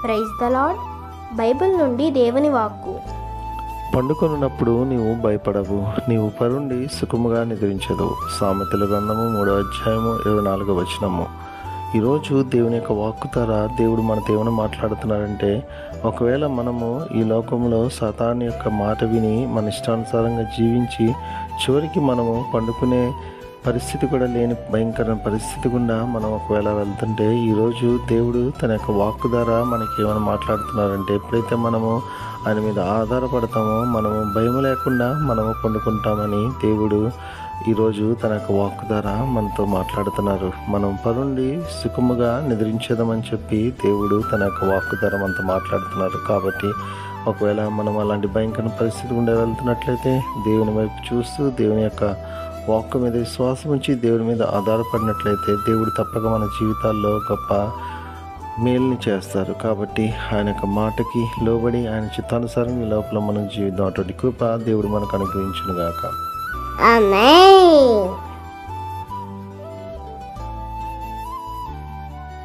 Praise the lord. Bible నుండి దేవుని వాక్కు. పండుకొనున్నప్పుడు నీవు భయపడవు, నీవు పరుండి సుఖముగా నిద్రించదు. సామెతల గ్రంథము 3వ అధ్యాయము 24వ వచనము. ఈరోజు దేవుని యొక్క వాక్కు ద్వారా దేవుడు మనతో ఏమైనా మాట్లాడుతున్నాడంటే, ఒకవేళ మనము ఈ లోకంలో సాతాను యొక్క మాట విని మన ఇష్టానుసారంగా జీవించి చివరికి మనము పండుకునే పరిస్థితి కూడా లేని భయంకరమైన పరిస్థితి గుండా మనం ఒకవేళ వెళ్తుంటే, ఈరోజు దేవుడు తన యొక్క వాక్కు ద్వారా మనకి ఏమైనా మాట్లాడుతున్నారంటే, ఎప్పుడైతే మనము ఆయన మీద ఆధారపడతామో మనము భయం లేకుండా మనము పండుకుంటామని దేవుడు ఈరోజు తన యొక్క వాక్కు ద్వారా మనతో మాట్లాడుతున్నారు. మనం పరుండి సుఖముగా నిద్రించేదామని చెప్పి దేవుడు తన యొక్క వాక్కు ద్వారా మనతో మాట్లాడుతున్నారు. కాబట్టి ఒకవేళ మనం అలాంటి భయంకర పరిస్థితి గుండా వెళ్తున్నట్లయితే దేవుని వైపు చూస్తూ దేవుని యొక్క వాక్కు మీద విశ్వాసం ఉంచి దేవుని మీద ఆధారపడినట్లయితే దేవుడు తప్పక మన జీవితాల్లో గొప్ప మేలుని చేస్తారు. కాబట్టి ఆయన యొక్క మాటకి లోబడి ఆయన చిత్తానుసారం ఈ లోపల మనం జీవితం అటువంటి కృప దేవుడు మనకు అనుగ్రహించును గాక. ఆమేన్.